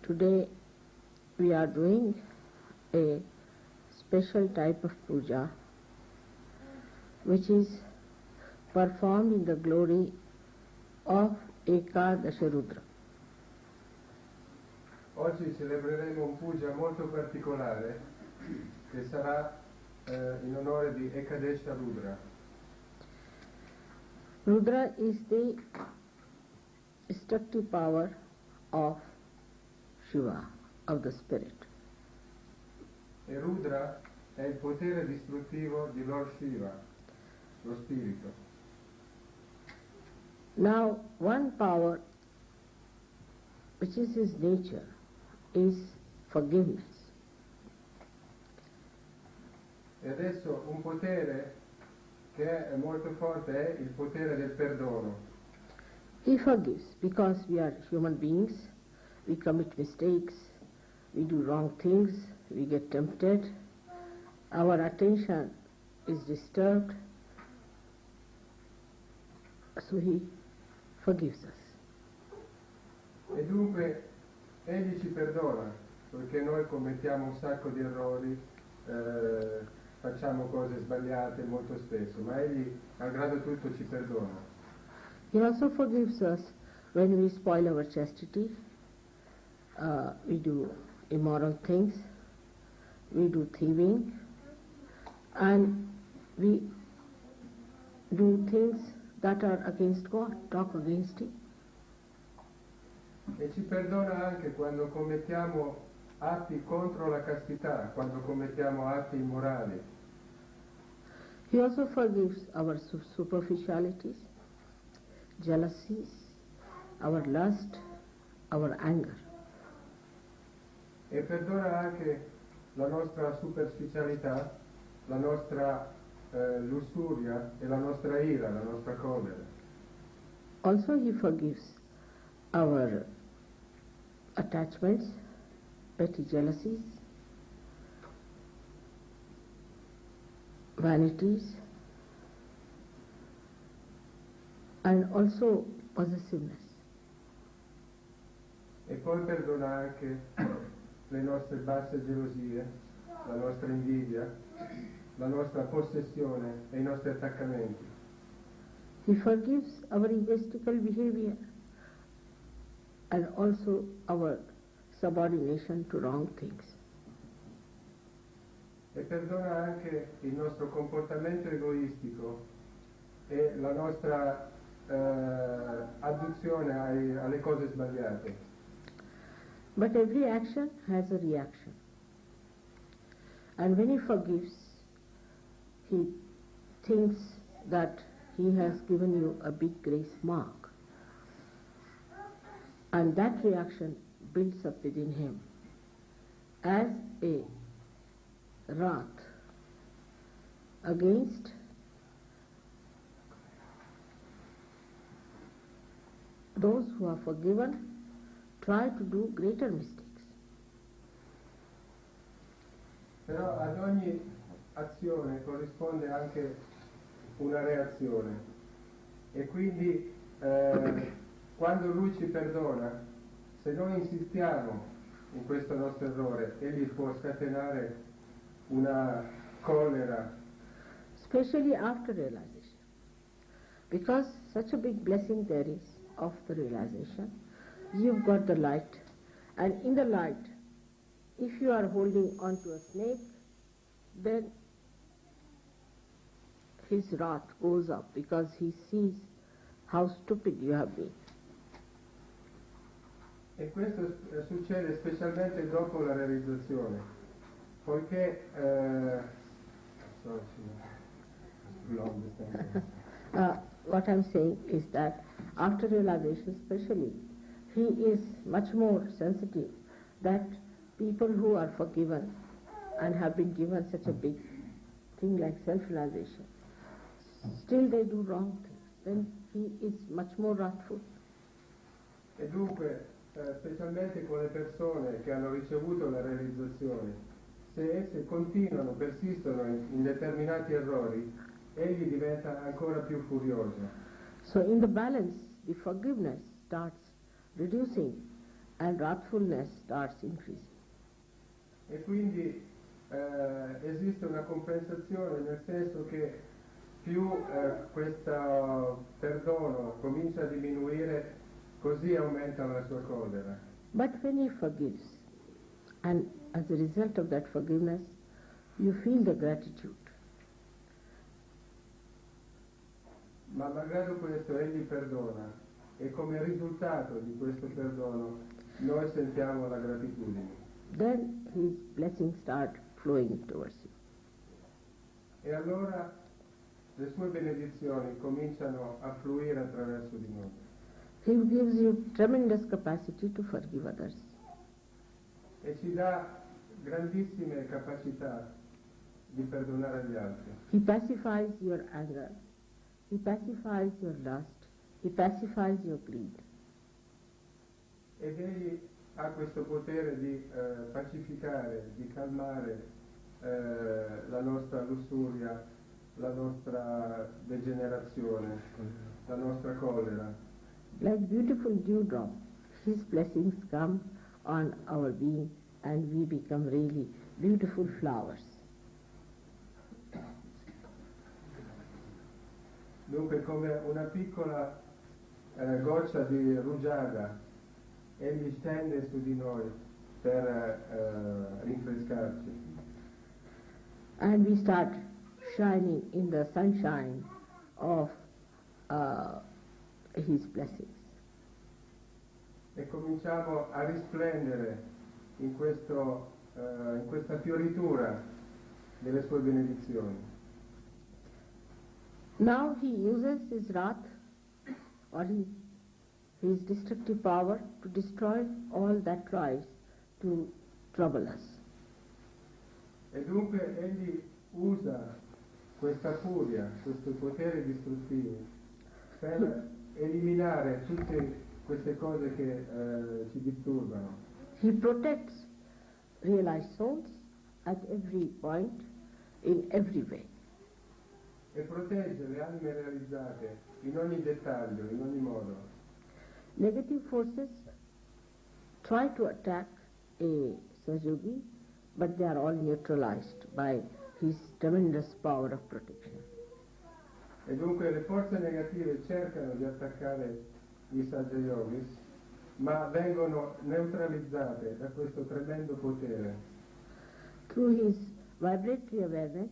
Today we are doing a special type of puja which is performed in the glory of Ekadasha Rudra. Oggi celebreremo un puja molto particolare che sarà in onore di Ekadesha Rudra. Rudra is the destructive power of Shiva, of the spirit. E Rudra è il potere distruttivo di Lord Shiva, lo spirito. Now, one power which is his nature is forgiveness. E adesso un potere che è molto forte è il potere del perdono. He forgives because we are human beings, we commit mistakes, we do wrong things, we get tempted, our attention is disturbed, so he forgives us. E dunque egli ci perdona, perché noi commettiamo un sacco di errori, facciamo cose sbagliate molto spesso, ma egli malgrado tutto ci perdona. He also forgives us when we spoil our chastity, we do immoral things, we do thieving, and we do things that are against God, talk against Him. E ci perdona anche quando commettiamo atti contro la castità, quando commettiamo atti immorali. He also forgives our superficialities, jealousies, our lust, our anger. E perdona anche la nostra superficialità, la nostra lussuria e la nostra ira, la nostra collera. Also he forgives our attachments, petty jealousies, vanities, and also possessiveness. E poi perdona anche le nostre basse gelosie, la nostra invidia, la nostra possessione e i nostri attaccamenti. He forgives our egoistical behavior and also our subordination to wrong things. E perdona anche il nostro comportamento egoistico e la nostra adduzione alle cose sbagliate. But every action has a reaction. And when he forgives, he thinks that he has given you a big grace mark. And that reaction builds up within him as a wrath against those who are forgiven try to do greater mistakes. Però ad ogni azione corrisponde anche una reazione e quindi quando lui ci perdona, se noi insistiamo in questo nostro errore, egli può scatenare una collera. Especially after realization. Because such a big blessing there is of the realization. You've got the light, and in the light, if you are holding on to a snake, then his wrath goes up because he sees how stupid you have been. E questo succede specialmente dopo la realizzazione, poiché What I'm saying is that after realization especially, he is much more sensitive that people who are forgiven and have been given such a big thing like self-realization, still they do wrong things, then he is much more wrathful. E dunque, specialmente con le persone che hanno ricevuto la realizzazione, se esse continuano, persistono in determinati errori, egli diventa ancora più furioso. So in the balance, the forgiveness starts reducing and wrathfulness starts increasing. E quindi esiste una compensazione, nel senso che più questo perdono comincia a diminuire, così aumenta la sua collera. But when he forgives, and as a result of that forgiveness, you feel the gratitude. Ma malgrado questo egli perdona e come risultato di questo perdono noi sentiamo la gratitudine. Then his blessings start flowing towards you. E allora le sue benedizioni cominciano a fluire attraverso di noi. He gives you tremendous capacity to forgive others. E ci dà grandissime capacità di perdonare gli altri. He pacifies your anger. He pacifies your lust. He pacifies your greed. Ed egli ha questo potere di pacificare, di calmare la nostra lussuria, la nostra degenerazione, la nostra collera. Like beautiful dewdrop, his blessings come on our being and we become really beautiful flowers. Dunque come una piccola goccia di rugiada, egli scende su di noi per rinfrescarci. And we start shining in the sunshine of his blessings. E cominciamo a risplendere in questa fioritura delle sue benedizioni. Now he uses his wrath or his destructive power to destroy all that tries to trouble us. E dunque egli usa questa furia, questo potere distruttivo per eliminare tutte queste cose che ci disturbano. He protects realized souls at every point, in every way. E protegge le anime realizzate in ogni dettaglio, in ogni modo. Negative forces try to attack a Sahaja-yogi, but they are all neutralized by his tremendous power of protection. E dunque le forze negative cercano di attaccare i Sahaja Yogis, ma vengono neutralizzate da questo tremendo potere. Through his vibratory awareness,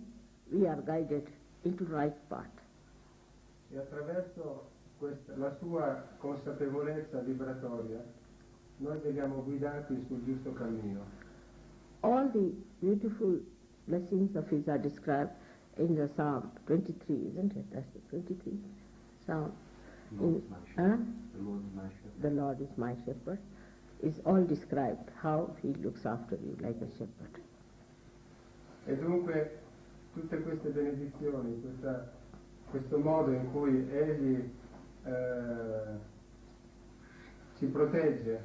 we are guided into right path. E attraverso la sua consapevolezza vibratoria noi veniamo guidati sul giusto cammino. All the beautiful blessings of his are described in the Psalm 23, isn't it? That's the 23 Psalm. The Lord is my shepherd. The Lord is my shepherd. The Lord is my shepherd. Is all described how he looks after you like a shepherd. E dunque tutte queste benedizioni, questo modo in cui egli ci protegge,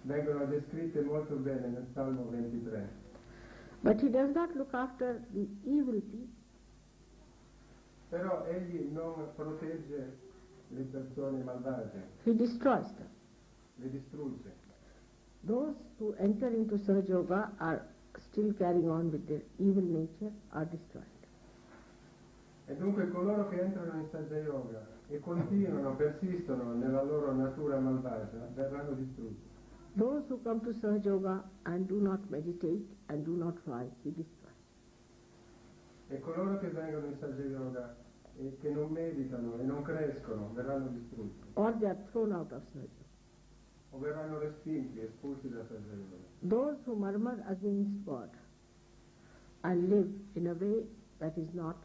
vengono descritte molto bene nel Salmo 23. But he does not look after the evil people. Però egli non protegge le persone malvagie, He destroys them. le distrugge. Those who enter into Sahaja Yoga are still carrying on with their evil nature are destroyed. E dunque coloro che entrano in Sahaja Yoga e continuano, persistono nella loro natura malvagia, verranno distrutti. Those who come to Sahaja Yoga and do not meditate and do not fight, he destroys. E coloro che vengono in Sahaja Yoga e che non meditano e non crescono verranno distrutti, or they are thrown out of surgery. o verranno respinti, espulsi da Saggaioli. Those who murmur against God and live in a way that is not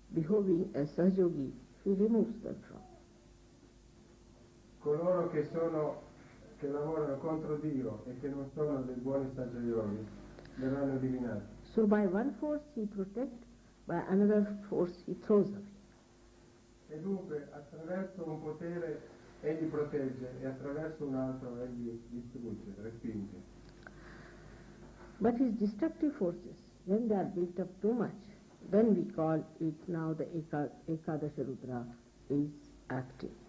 behoving as Sahajogi, he removes them from. Coloro che lavorano contro Dio e che non sono dei buoni Saggaioli verranno eliminati. So by one force he protects, by another force he throws away. E dunque attraverso un potere egli protegge e attraverso un altro egli distrugge, respinge. But his destructive forces, when they are built up too much, then we call it now the Ekadasha Rudra is active.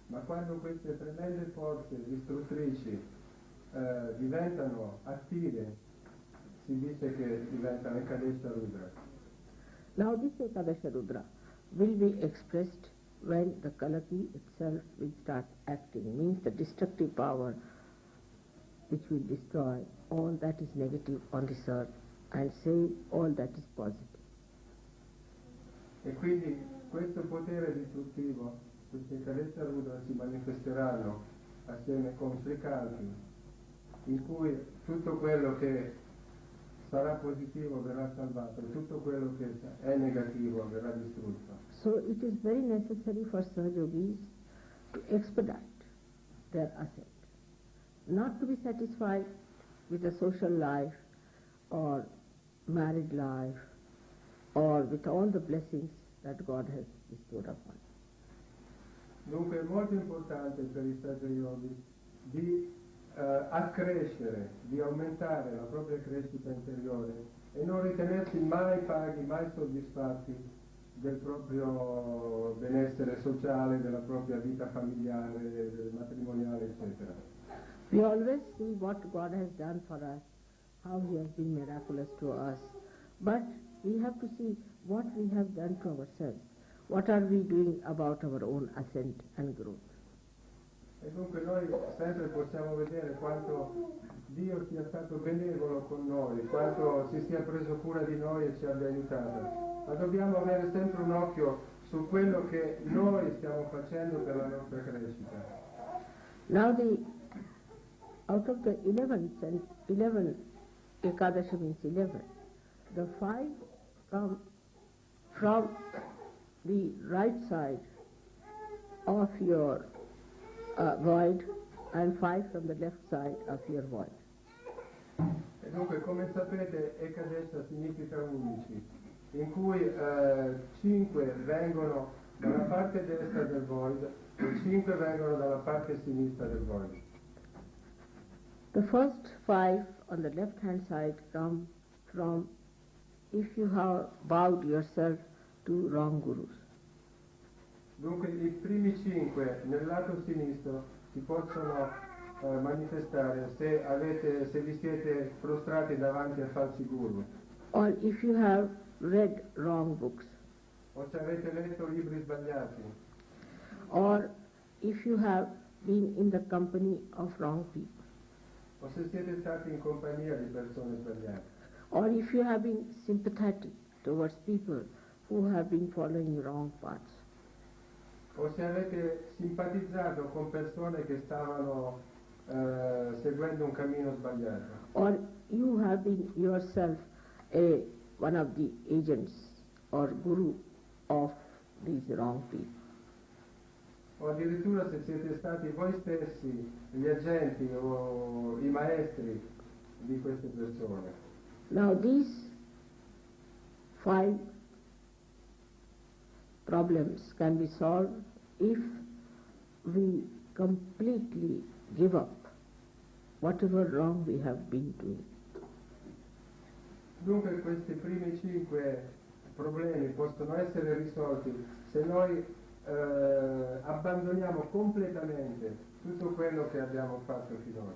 Ma quando queste tremende forze distruttrici diventano attive, si dice che diventano Ekadesha Rudra. Now this Ekadasha Rudra will be expressed when the Kalaki itself will start acting, means the destructive power which will destroy all that is negative on this earth and save all that is positive. E quindi questo potere distruttivo, queste Ekadesha Rudra si manifesteranno assieme con Srikanti, in cui tutto quello che sarà positivo verrà salvato e tutto quello che è negativo verrà distrutto. So it is very necessary for Sahajogis to expedite their ascent, not to be satisfied with the social life or married life or with all the blessings that God has bestowed upon. Dunque è molto importante per i Saggio Yogi di accrescere, di aumentare la propria crescita interiore e non ritenersi mai paghi, mai soddisfatti del proprio benessere sociale, della propria vita familiare, matrimoniale, eccetera. We always see what God has done for us, how He has been miraculous to us, but we have to see what we have done to ourselves. What are we doing about our own ascent and growth? E dunque noi sempre possiamo vedere quanto Dio sia stato benevolo con noi, quanto si sia preso cura di noi e ci abbia aiutato. Ma dobbiamo avere sempre un occhio su quello che noi stiamo facendo per la nostra crescita. Now out of the 11 Ekadashi means 11, the 5 come from the right side of your void and 5 from the left side of your void. E dunque, come sapete, Ekadesha significa 11, in cui 5 vengono dalla parte destra del void e 5 vengono dalla parte sinistra del void. The first 5 on the left hand side come from if you have bowed yourself to wrong gurus. Dunque i primi 5 nel lato sinistro si possono manifestare se vi siete prostrati davanti a falsi guru, or if you have read wrong books, o se avete letto libri sbagliati, or if you have been in the company of wrong people, o se siete stati in compagnia di persone sbagliate, or if you have been sympathetic towards people who have been following wrong paths, o se avete simpatizzato con persone che stavano seguendo un cammino sbagliato, or you have been yourself one of the agents or guru of these wrong people. O addirittura se siete stati voi stessi gli agenti o i maestri di queste persone. Now these 5 problems can be solved if we completely give up whatever wrong we have been doing. Dunque questi primi 5 problemi possono essere risolti se noi abbandoniamo completamente tutto quello che abbiamo fatto finora.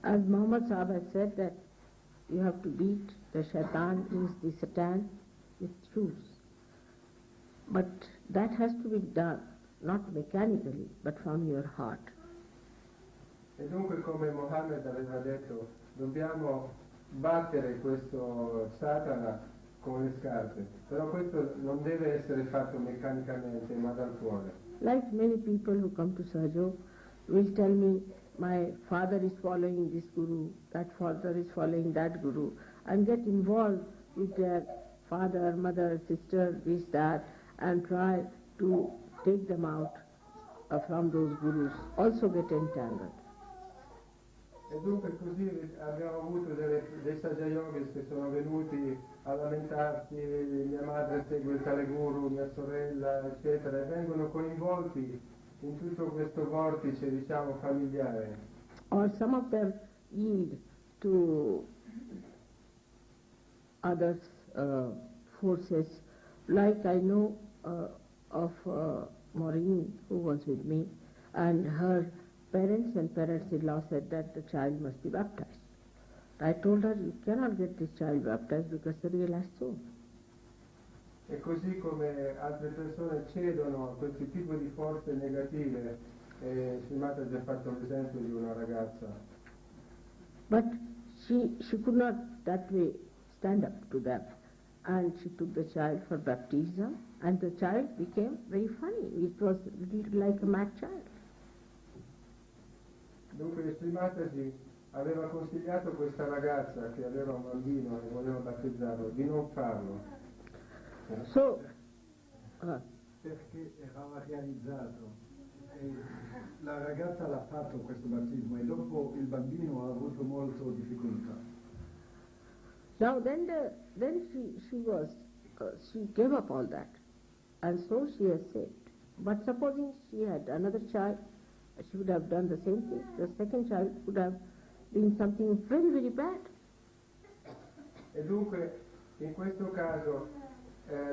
As Muhammad Sahib has said that you have to beat the shaitan, means the Satan, with shoes. But that has to be done not mechanically but from your heart. E dunque, come Mohammed aveva detto, dobbiamo battere questo Satana con le scarpe, però questo non deve essere fatto meccanicamente ma dal cuore. Like many people who come to Sahaja will tell me, my father is following this guru, that father is following that guru, and get involved with their father, mother, sister, this, that, and try to take them out from those gurus, also get entangled. E dunque così abbiamo avuto dei Sahaja Yogis che sono venuti a lamentarsi, mia madre segue il tale guru, mia sorella, eccetera, e vengono coinvolti in tutto questo vortice, diciamo, familiare. Or some of them yield to others' forces, like I know of Maureen, who was with me, and her parents and parents-in-law said that the child must be baptized. I told her, you cannot get this child baptized because the real has soul. E così come altre persone cedono a questo tipo di forze negative, Srimata ha già fatto l'esempio di una ragazza. But she could not that way stand up to them, and she took the child for baptism, and the child became very funny. It was like a mad child. Dunque Srimataji aveva consigliato a questa ragazza che aveva un bambino e voleva battezzarlo di non farlo. So, perché aveva realizzato e la ragazza l'ha fatto questo battesimo e dopo il bambino ha avuto molto difficoltà. now then she gave up all that, and so she was saved. But supposing she had another child, she would have done the same thing. The second child would have been something very, very bad. E dunque in questo caso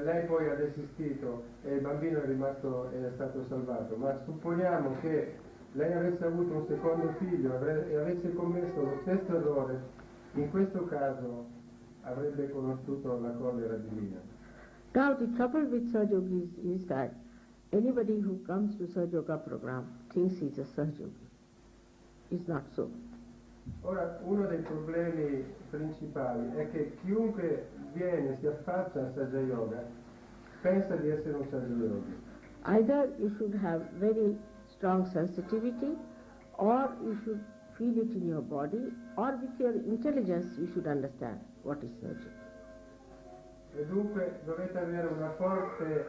lei poi ha desistito e il bambino è stato salvato, ma supponiamo che lei avesse avuto un secondo figlio e avesse commesso lo stesso errore, in questo caso avrebbe conosciuto la collera divina. Now the trouble with Sahaja Yogi is that anybody who comes to Sahaja Yoga program thinks he's a Sahaja Yogi. It's not so. Ora, uno dei problemi principali è che chiunque viene, si affaccia a Sahaja Yoga, pensa di essere un Sahaja Yogi. Either you should have very strong sensitivity, or you should feel it in your body, or with your intelligence you should understand what is Sahaja. E dunque dovete avere una forte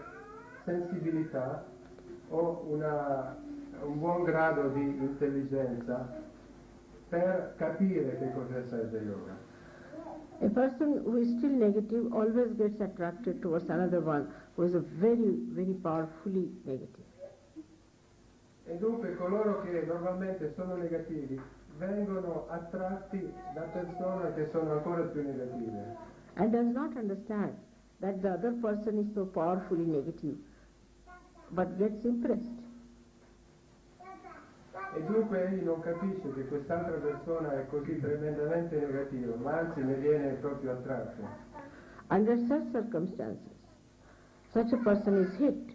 sensibilità o un buon grado di intelligenza per capire che cos'è Sahaja Yoga. A person who is still negative always gets attracted towards another one who is a very, very powerfully negative. E dunque coloro che normalmente sono negativi vengono attratti da persone che sono ancora più negative. And does not understand that the other person is so powerfully negative, but gets impressed. E dunque egli non capisce che quest'altra persona è così tremendamente negativa, ma anzi ne viene proprio attratto. Under such circumstances, such a person is hit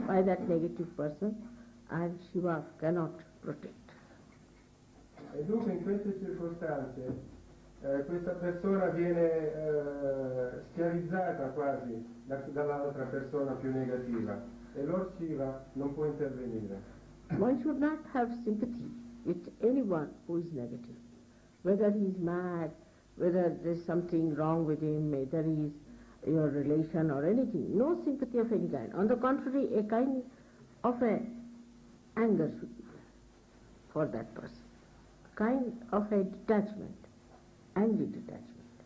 by that negative person, and Shiva cannot protect. E dunque in queste circostanze questa persona viene schiavizzata quasi dall'altra persona più negativa e Lord Shiva non può intervenire. One should not have sympathy with anyone who is negative, whether he is mad, whether there is something wrong with him, whether he is your relation or anything. No sympathy of any kind. On the contrary, a kind of anger should be for that person, a kind of a detachment, angry detachment.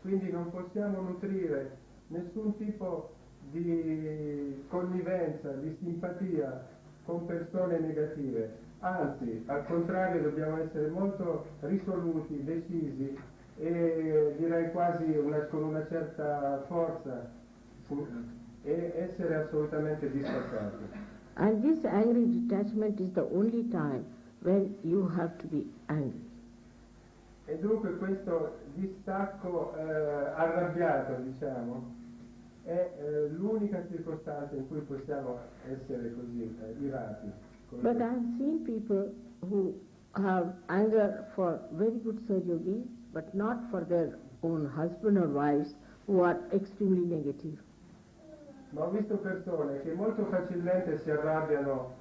Quindi non possiamo nutrire nessun tipo di connivenza, di simpatia con persone negative, anzi al contrario dobbiamo essere molto risoluti, decisi e direi quasi con una certa forza e essere assolutamente distaccati. And this angry detachment is the only time when you have to be angry. E dunque questo distacco arrabbiato, diciamo, è l'unica circostanza in cui possiamo essere così irati. But I have seen people who have anger for very good Sahaja Yogis, but not for their own husband or wives, who are extremely negative. Ma ho visto persone che molto facilmente si arrabbiano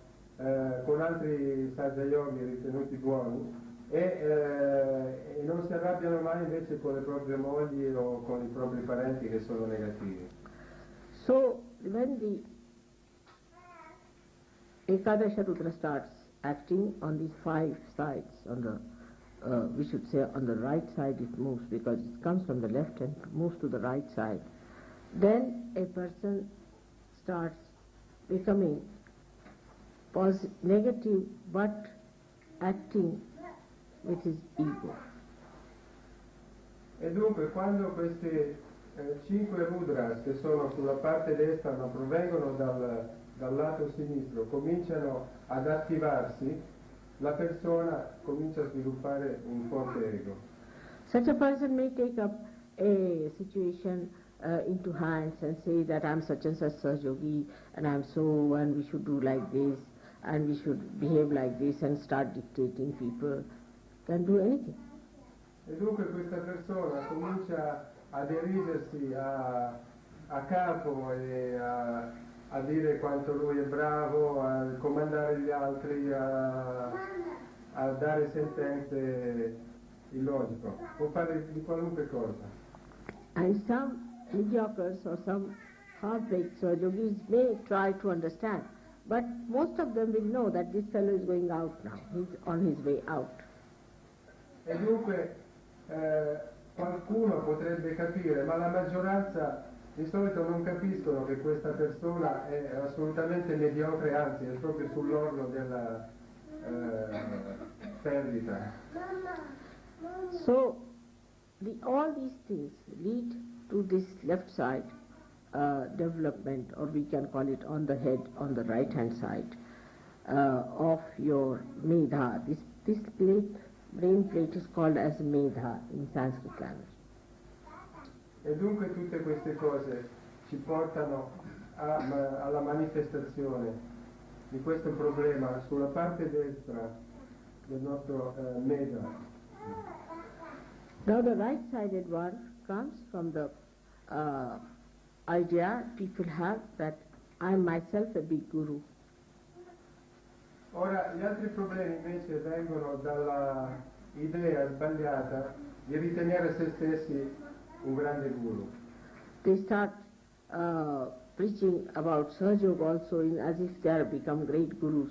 con altri Sahaja Yogi ritenuti buoni e non si arrabbiano mai invece con le proprie mogli o con i propri parenti che sono negativi. So when the Ekadasha Rudra starts acting on these 5 sides, on the we should say on the right side it moves because it comes from the left and moves to the right side, then a person starts becoming negative but acting with his ego. E dunque quando questi 5 Rudras che sono sulla parte destra ma provengono dal lato sinistro cominciano ad attivarsi, la persona comincia a sviluppare un forte ego. Such a person may take up a situation into hands and say that I'm such and such yogi and I'm so and we should do like this and we should behave like this and start dictating people, can do anything. E dunque questa persona comincia ad erigersi a capo e a dire quanto lui è bravo, a comandare gli altri, a dare sentenze illogiche, può fare di qualunque cosa. And some mediocres or some half-baked yogis may try to understand, but most of them will know that this fellow is going out now, he's on his way out. E dunque qualcuno potrebbe capire, ma la maggioranza di solito non capiscono che questa persona è assolutamente mediocre, anzi è proprio sull'orlo della perdita. So all these things lead to this left side development, or we can call it on the head, on the right hand side of your medha. This plate, brain plate, is called as medha in Sanskrit language. E dunque tutte queste cose ci portano alla manifestazione di questo problema sulla parte destra del nostro medha. Now the right-sided one comes from the idea people have that I am myself a big guru. Ora gli altri problemi invece vengono dalla idea sbagliata di ritenere se stessi un grande guru. They start preaching about Sahaja Yoga also as if they are become great gurus.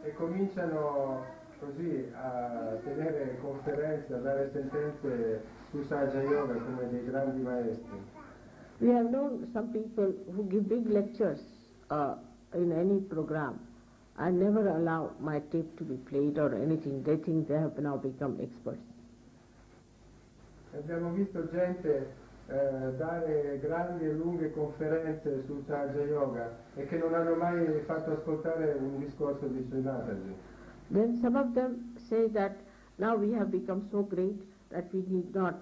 E cominciano così a tenere conferenze, a dare sentenze su Sahaja Yoga come dei grandi maestri. We have known some people who give big lectures in any program and never allow my tape to be played or anything. They think they have now become experts. Abbiamo visto gente dare grandi e lunghe conferenze su Sahaja Yoga e che non hanno mai fatto ascoltare un discorso di Sri Mataji. Then some of them say that now we have become so great that we need not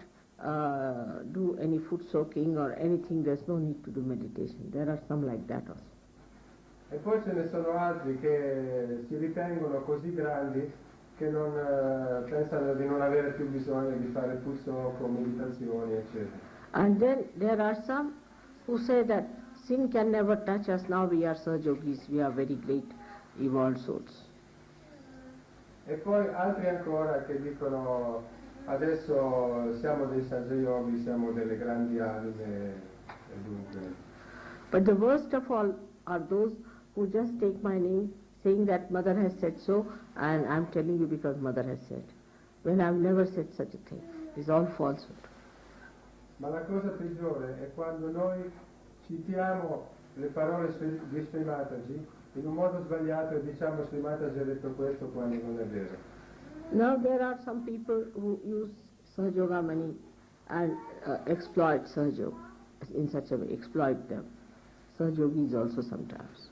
do any food soaking or anything, there's no need to do meditation. There are some like that also. E poi ce ne sono altri che si ritengono così grandi che non pensano di non avere più bisogno di fare food soak o meditazioni, eccetera. And then there are some who say that sin can never touch us, now we are Sahaja Yogis, we are very great evolved souls. E poi altri ancora che dicono adesso siamo dei Sahaja Yogi, siamo delle grandi anime e dunque. But the worst of all are those who just take my name saying that Mother has said so and I'm telling you because Mother has said. When I've never said such a thing. It's all falsehood. Ma la cosa peggiore è quando noi citiamo le parole di Sri Mataji in un modo sbagliato e diciamo Sri Mataji ha detto questo quando non è vero. Now there are some people who use Sahaja Yoga money and exploit Sahaja Yoga in such a way, exploit them. Sahaja Yogis also sometimes.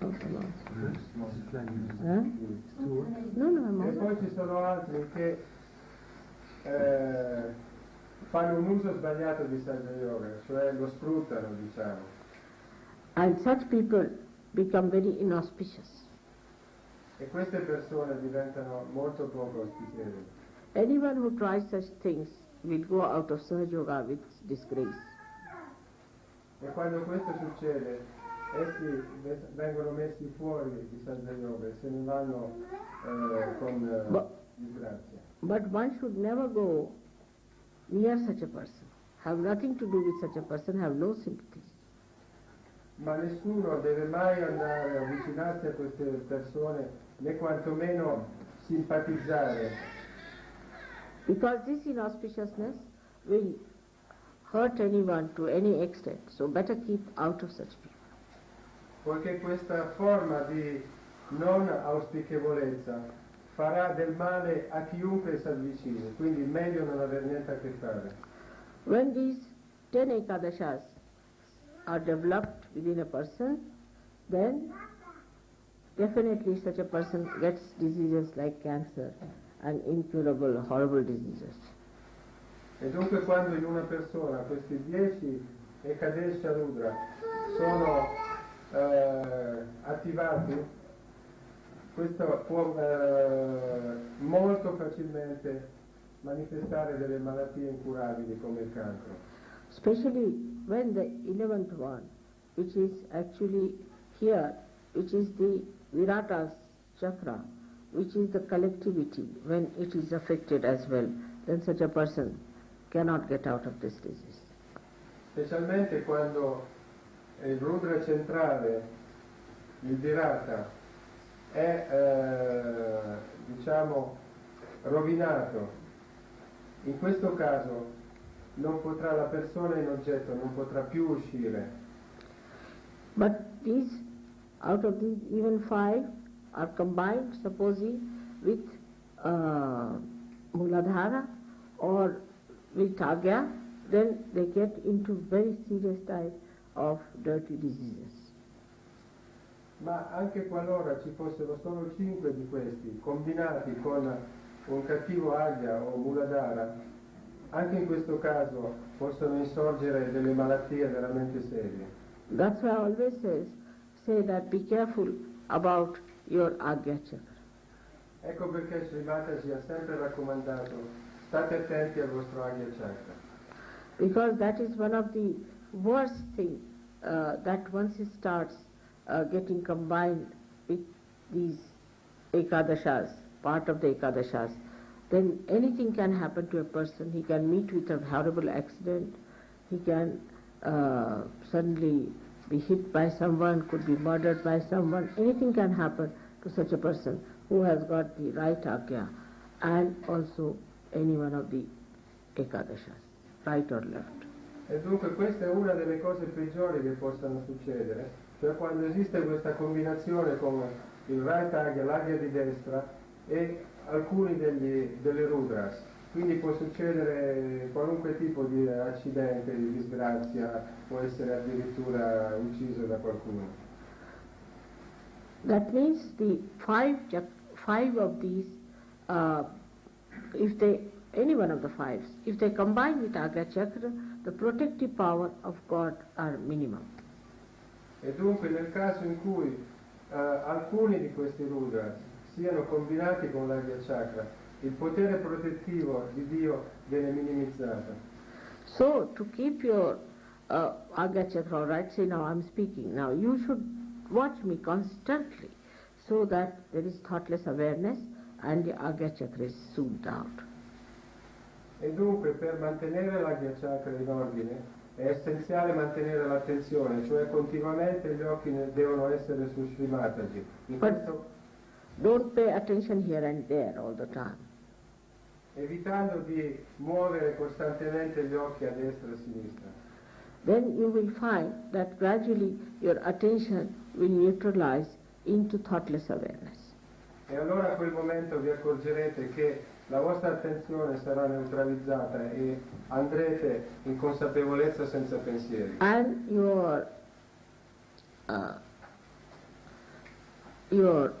Okay, no. No, I'm E also. poi ci sono altri che fanno un uso sbagliato di Sahaja Yoga, cioè lo sfruttano, diciamo. And such people become very inauspicious. E queste persone diventano molto poco auspicevoli. Anyone who tries such things will go out of Sahaja Yoga with disgrace. E quando questo succede, essi vengono messi fuori di Sahaja Yoga e se ne vanno con disgrazia. But one should never go near such a person, have nothing to do with such a person, have no sympathy. Ma nessuno deve mai andare a avvicinarsi a queste persone, né quantomeno simpatizzare, Because this inauspiciousness will hurt anyone to any extent, so better keep out of such people. poiché questa forma di non auspichevolezza farà del male a chiunque si avvicini, quindi meglio non aver niente a che fare. When these 10 Ekadashas are developed within a person, then definitely such a person gets diseases like cancer and incurable, horrible diseases. E dunque quando in una persona questi 10 Ekadesha Rudra sono attivati, questo può molto facilmente manifestare delle malattie incurabili come il cancro. Especially when the 11th one, which is actually here, which is the Virata chakra, which is the collectivity, when it is affected as well, then such a person cannot get out of this disease. Specialmente quando il Rudra centrale, il Virata, è diciamo rovinato. In questo caso non potrà la persona in oggetto, non potrà più uscire. But these, out of these even 5 are combined, supposing, with Muladhara or with Agya, then they get into very serious type of dirty diseases. Ma anche qualora ci fossero solo 5 di questi combinati con un cattivo Agya o Muladhara, anche in questo caso possono insorgere delle malattie veramente serie. That's why I always say that be careful about your Agya chakra. Ecco perché Sri Mataji ha sempre raccomandato: state attenti al vostro Agya chakra. Because that is one of the worst things that once it starts getting combined with these Ekadashas, part of the Ekadashas, then anything can happen to a person. He can meet with a horrible accident, he can suddenly be hit by someone, could be murdered by someone, anything can happen to such a person who has got the right Agya, and also any one of the Ekadashas, right or left. E dunque questa è una delle cose peggiori che possano succedere, cioè quando esiste questa combinazione con il right Agya, l'Agya di destra e alcuni delle Rudras. Quindi può succedere qualunque tipo di accidente, di disgrazia, può essere addirittura ucciso da qualcuno. That means the five of these, if they, any one of the 5s, if they combine with Agya Chakra, the protective power of God are minimum. E dunque nel caso in cui alcuni di questi Rudras siano combinati con l'Agya Chakra, il potere protettivo di Dio viene minimizzato. So to keep your Agya Chakra, right, say now I'm speaking, now you should watch me constantly so that there is thoughtless awareness and the Agya Chakra is soothed out. E dunque per mantenere l'Agya Chakra in ordine è essenziale mantenere l'attenzione, cioè continuamente gli occhi devono essere su Sri Mataji. In questo, don't pay attention here and there all the time. evitando di muovere costantemente gli occhi a destra e a sinistra. Then you will find that gradually your attention will neutralize into thoughtless awareness. E allora a quel momento vi accorgerete che la vostra attenzione sarà neutralizzata e andrete in consapevolezza senza pensieri. And your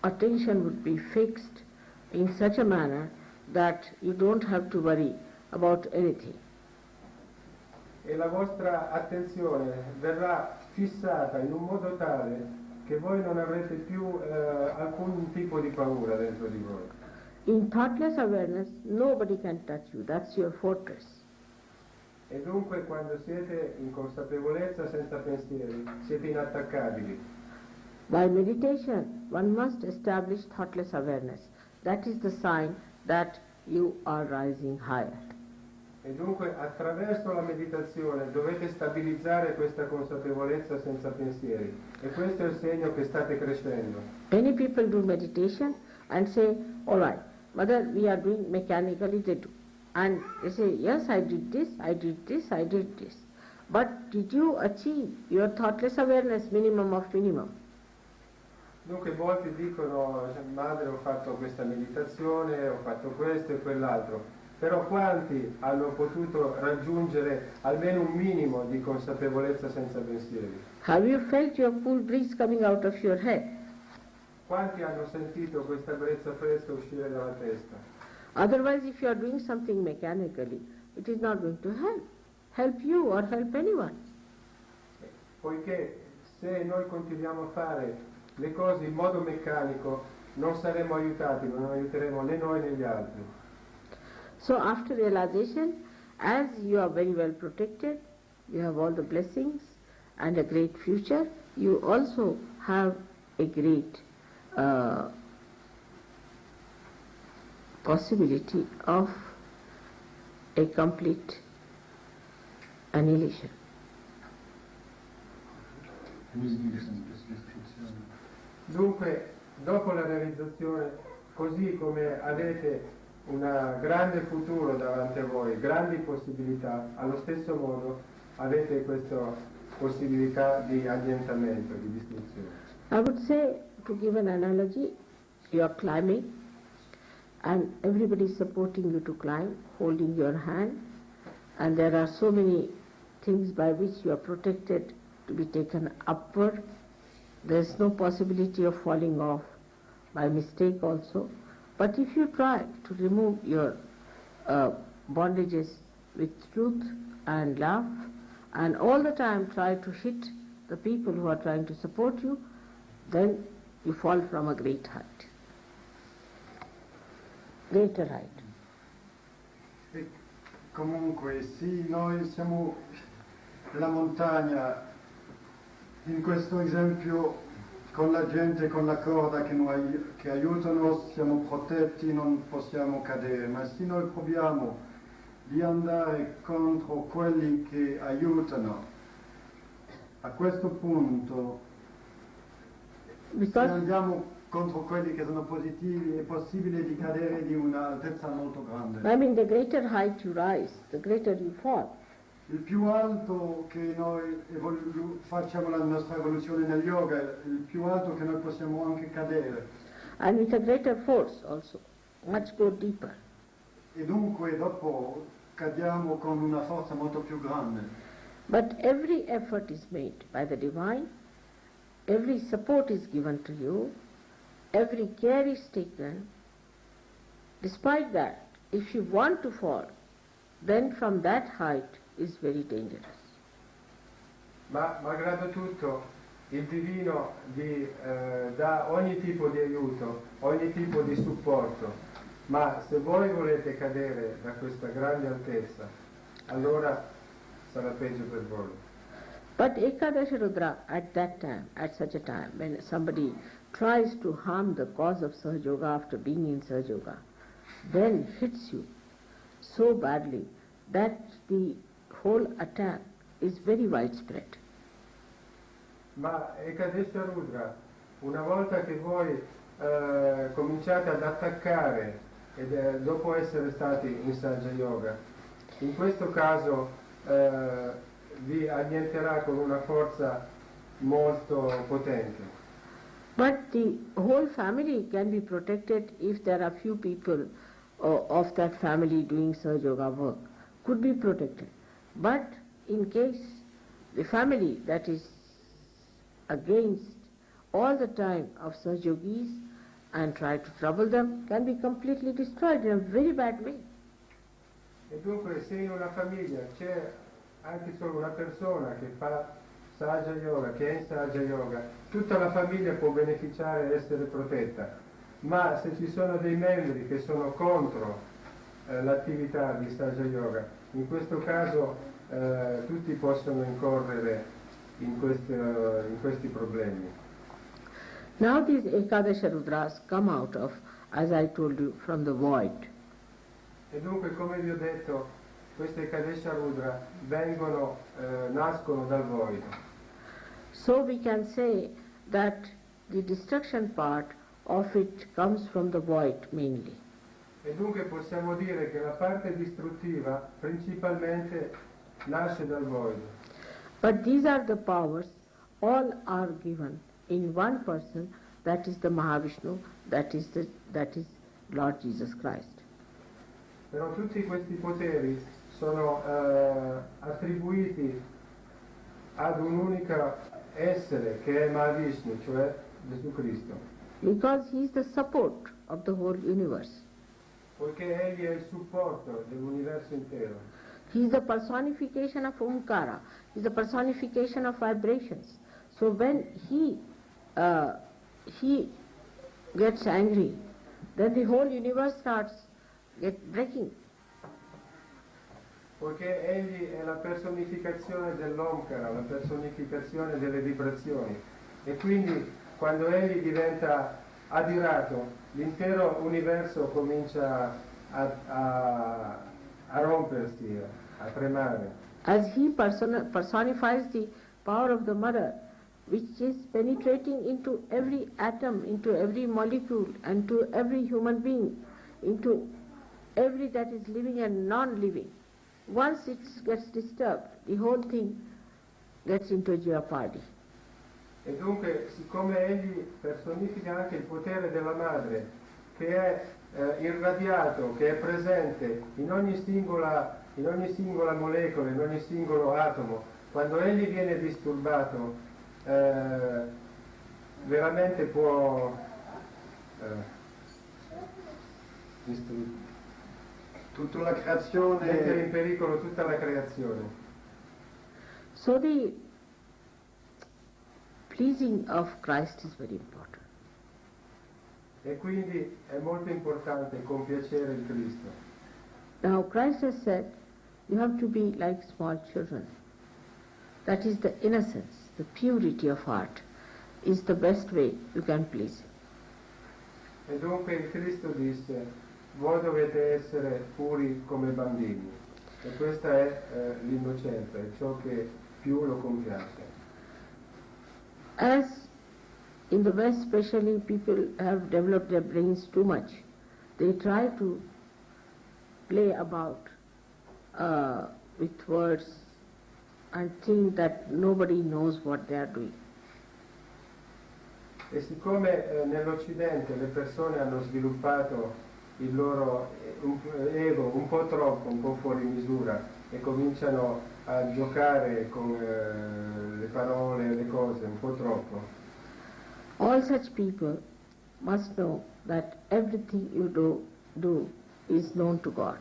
attention would be fixed in such a manner that you don't have to worry about anything. E la vostra attenzione verrà fissata in un modo tale che voi non avrete più alcun tipo di paura dentro di voi. In thoughtless awareness, nobody can touch you. That's your fortress. E dunque quando siete in consapevolezza senza pensieri, siete inattaccabili. By meditation, one must establish thoughtless awareness. That is the sign that you are rising higher. E dunque attraverso la meditazione dovete stabilizzare questa consapevolezza senza pensieri. E questo è il segno che state crescendo. Many people do meditation and say, all right, Mother, we are doing mechanically, they do. And they say, yes, I did this, I did this, I did this. But did you achieve your thoughtless awareness, minimum of minimum? Dunque molti dicono, madre, ho fatto questa meditazione, ho fatto questo e quell'altro, però quanti hanno potuto raggiungere almeno un minimo di consapevolezza senza pensieri? Have you felt your cool breeze coming out of your head? Quanti hanno sentito questa brezza fresca uscire dalla testa? Otherwise, if you are doing something mechanically, it is not going to help you or help anyone. Poiché se noi continuiamo a fare le cose in modo meccanico non saremo aiutati, non aiuteremo né noi né gli altri. So after realization, as you are very well protected, you have all the blessings and a great future, you also have a great possibility of a complete annihilation. Dunque, dopo la realizzazione, così come avete un grande futuro davanti a voi, grandi possibilità, allo stesso modo avete questa possibilità di annientamento, di distruzione. I would say, to give an analogy, you are climbing and everybody is supporting you to climb, holding your hand, and there are so many things by which you are protected to be taken upward. There is no possibility of falling off by mistake also. But if you try to remove your bondages with truth and love, and all the time try to hit the people who are trying to support you, then you fall from a great height, greater height. E comunque sì, noi siamo la montagna, in questo esempio con la gente, con la corda che aiutano, siamo protetti, non possiamo cadere, ma se noi proviamo di andare contro quelli che aiutano, a questo punto se andiamo contro quelli che sono positivi è possibile di cadere di un'altezza molto grande. I mean, the greater height you rise, the greater you fall. Il più alto che noi facciamo la nostra evoluzione nel yoga, il più alto che noi possiamo anche cadere. And with a greater force also, much go deeper. E dunque dopo cadiamo con una forza molto più grande. But every effort is made by the divine, every support is given to you, every care is taken. Despite that, if you want to fall, then from that height is very dangerous. Ma malgrado tutto il divino vi dà ogni tipo di aiuto, ogni tipo di supporto, ma se voi volete cadere da questa grande altezza, allora sarà peggio per voi. But Ekadasha Rudra at that time, at such a time, when somebody tries to harm the cause of Sahaja Yoga after being in Sahaja Yoga, then hits you so badly that the whole attack is very widespread. Ma Ekadesha Rudra, una volta che voi cominciate ad attaccare dopo essere stati in Sahaja Yoga, in questo caso vi annienterà con una forza molto potente. But the whole family can be protected if there are few people of that family doing Sahaja Yoga work, could be protected. But in case the family that is against all the time of Sahaja Yogis and try to trouble them can be completely destroyed in a very bad way. E dunque se in una famiglia c'è anche solo una persona che fa Sahaja Yoga, che è in Sahaja Yoga, tutta la famiglia può beneficiare e essere protetta. ma se ci sono dei membri che sono contro l'attività di Saja Yoga, in questo caso tutti possono incorrere in questi problemi. Now these Ekadasha Rudras come out of, as I told you, from the void. E dunque, come vi ho detto, queste Ekadasha Rudra nascono dal void. So we can say that the destruction part of it comes from the void mainly. E dunque possiamo dire che la parte distruttiva principalmente nasce dal void. But these are the powers, all are given in one person, that is the Mahavishnu, that is Lord Jesus Christ. Però tutti questi poteri sono attribuiti ad un unico essere che è Mahavishnu, cioè Gesù Cristo. Because he is the support of the whole universe. Poiché egli è il supporto dell'universo intero. He is the personification of Omkara. He is the personification of vibrations. So when he gets angry, then the whole universe starts breaking. Poiché egli è la personificazione dell'Omkara, la personificazione delle vibrazioni. E quindi quando egli diventa adirato, l'intero universo comincia a rompersi, a tremare. As he personifies the power of the mother, which is penetrating into every atom, into every molecule, and to every human being, into every that is living and non-living. Once it gets disturbed, the whole thing gets into jeopardy. E dunque, siccome egli personifica anche il potere della madre, che è irradiato, che è presente in ogni singola molecola, in ogni singolo atomo, quando egli viene disturbato, veramente può tutta la creazione mettere in pericolo tutta la creazione. So the pleasing of Christ is very important. E quindi è molto importante compiacere il Cristo. Now Christ has said, you have to be like small children. That is the innocence, the purity of heart is the best way you can please Him. E dunque il Cristo disse, voi dovete essere puri come bambini. E questa è l'innocenza, è ciò che più lo compiace. As in the West especially, people have developed their brains too much. They try to play about with words and think that nobody knows what they are doing. E siccome nell'Occidente le persone hanno sviluppato il loro ego un po' troppo, un po' fuori misura, e cominciano a giocare con le parole, le cose un po' troppo, all such people must know that everything you do is known to God.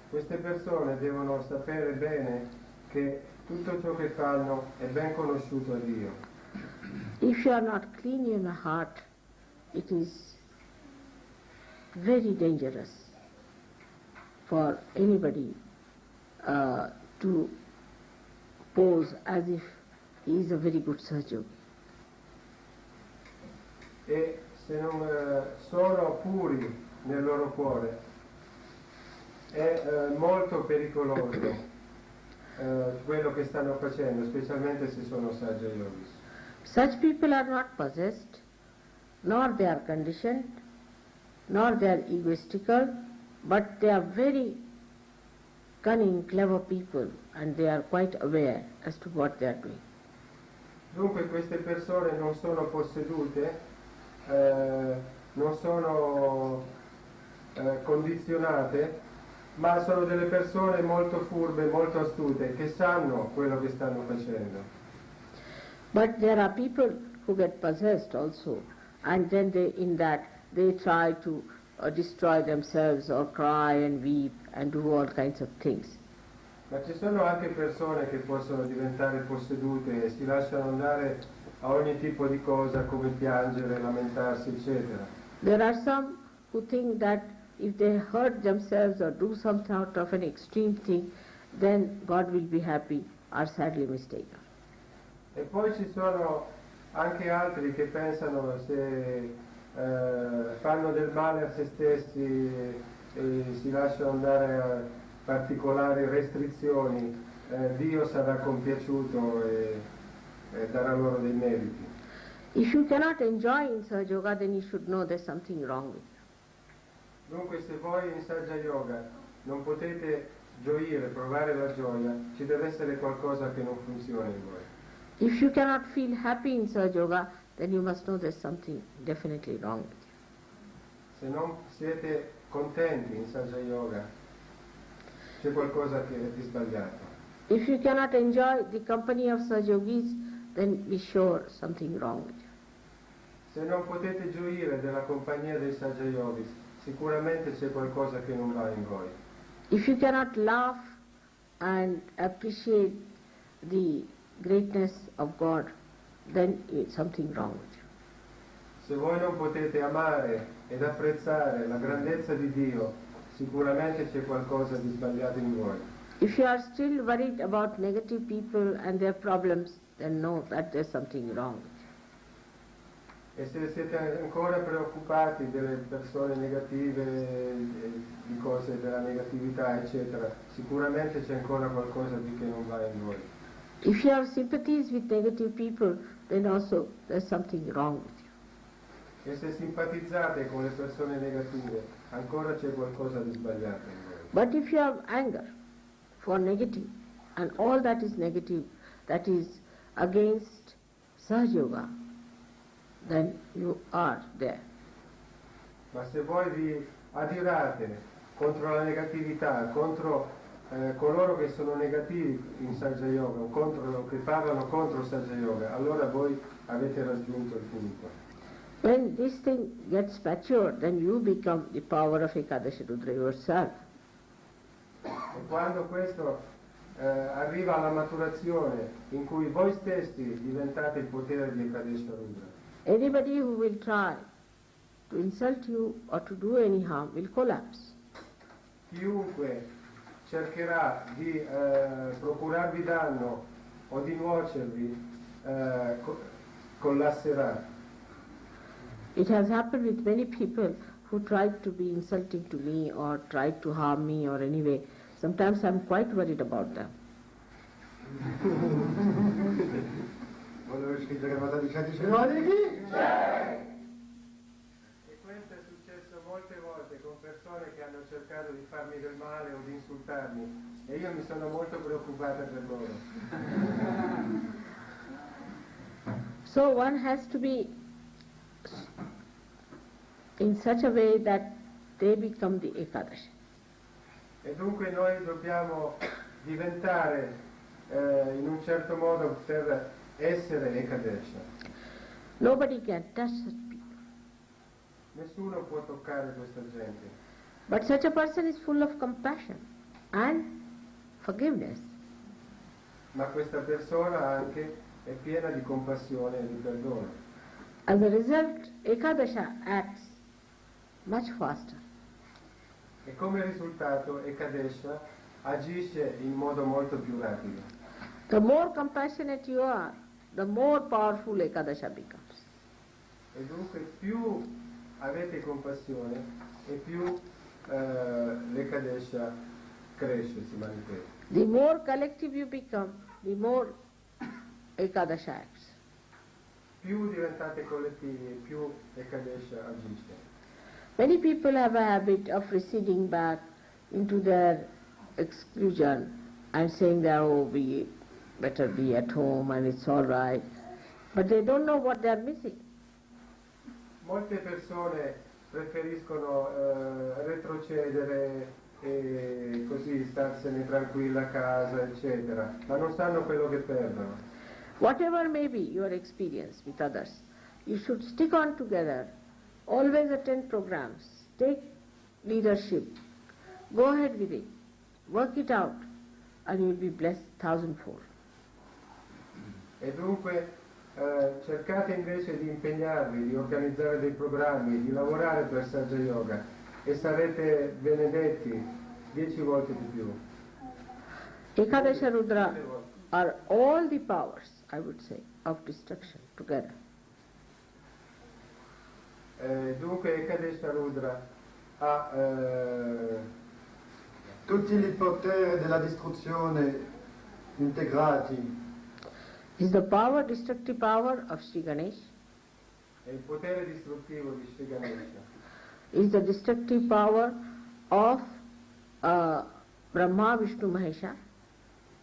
queste persone devono sapere bene che tutto ciò che fanno è ben conosciuto a Dio. If you are not clean in your heart, it is very dangerous for anybody to pose as if he is a very good surgeon. E se non sono puri nel loro cuore è molto pericoloso quello che stanno facendo, specialmente se sono Saja Yogis. Such people are not possessed, nor they are conditioned, nor they are egoistical, but they are very cunning, clever people, and they are quite aware as to what they are doing. Dunque queste persone non sono possedute, non sono condizionate, ma sono delle persone molto furbe, molto astute, che sanno quello che stanno facendo. But there are people who get possessed also, and then they try to destroy themselves or cry and weep and do all kinds of things. Ma ci sono anche persone che possono diventare possedute e si lasciano andare a ogni tipo di cosa, come piangere, lamentarsi, eccetera. There are some who think that if they hurt themselves or do some sort of an extreme thing, then God will be happy, are sadly mistaken. E poi ci sono anche altri che pensano se fanno del male a se stessi e si lasciano andare a particolari restrizioni, Dio sarà compiaciuto e darà loro dei meriti. If you cannot enjoy in Sahaja Yoga, then you should know there's something wrong with you. Dunque se voi in Sahaja Yoga non potete gioire, provare la gioia, ci deve essere qualcosa che non funziona in voi. If you cannot feel happy in Sahaja Yoga, then you must know there's something definitely wrong with you. Se non siete contenti in Sahaja Yoga, c'è qualcosa che è di sbagliato. If you cannot enjoy the company of Sahaja Yogis, then be sure something wrong with you. Se non potete gioire della compagnia dei Sahaja Yogis, sicuramente c'è qualcosa che non va in voi. If you cannot laugh and appreciate the greatness of God, then it's something wrong with you. Se voi non potete amare ed apprezzare la grandezza di Dio, sicuramente c'è qualcosa di sbagliato in voi. If you are still worried about negative people and their problems, then know that there's something wrong with you. E se siete ancora preoccupati delle persone negative, di cose della negatività, eccetera, sicuramente c'è ancora qualcosa di che non va in voi. If you have sympathies with negative people, then also there's something wrong with you. E se simpatizzate con le persone negative, ancora c'è qualcosa di sbagliato in voi. But if you have anger for negative, and all that is negative, that is against Sahaja Yoga, then you are there. Ma se voi vi adirate contro la negatività, contro coloro che sono negativi in Sahaja Yoga, che parlano contro Sahaja Yoga, allora voi avete raggiunto il punto. When this thing gets mature, then you become the power of Ekadashi Rudra yourself. E quando questo arriva alla maturazione, in cui voi stessi diventate il potere di Ekadesha Rudra, Anybody who will try to insult you or to do any harm will collapse. chiunque cercherà di procurarvi danno o di nuocervi collasserà. It has happened with many people who tried to be insulting to me or tried to harm me or anyway. Sometimes I'm quite worried about them. Volevo scrivere una dodici E questo è successo molte volte con persone che hanno cercato di farmi del male o di insultarmi e io mi sono molto preoccupata per loro. So one has to be in such a way that they become the Ekadashi. E dunque noi dobbiamo diventare in un certo modo per essere Ekadesha. Nobody can touch such people. Nessuno può toccare questa gente. But such a person is full of compassion and forgiveness. Ma questa persona anche è piena di compassione e di perdono. As a result, Ekadasha acts much faster. E come risultato Ekadesha agisce in modo molto più rapido. The more compassionate you are, the more powerful Ekadasha becomes. E dunque più avete compassione e più l'Ekadesha cresce, si manifesta. The more collective you become, the more Ekadasha acts. Più diventate collettivi, più Ekadesha agisce. Many people have a habit of receding back into their exclusion and saying that, oh, we better be at home and it's all right. But they don't know what they are missing. Molte persone preferiscono retrocedere e così starsene tranquilla a casa, eccetera, ma non sanno quello che perdono. Whatever may be your experience with others, you should stick on together, always attend programs, take leadership, go ahead with it, work it out, and you will be blessed thousandfold. E dunque cercate invece di impegnarvi, di organizzare dei programmi, di lavorare per Saja Yoga e sarete benedetti 10 volte di più. Ekadasha Rudra are all the powers, I would say, of destruction together. Dunque Ekadesha Rudra ha tutti i poteri della distruzione integrati. Is the power, destructive power of Sri Ganesh, è il potere distruttivo di Sri Ganesha, is the destructive power of Brahma, Vishnu, Mahesha,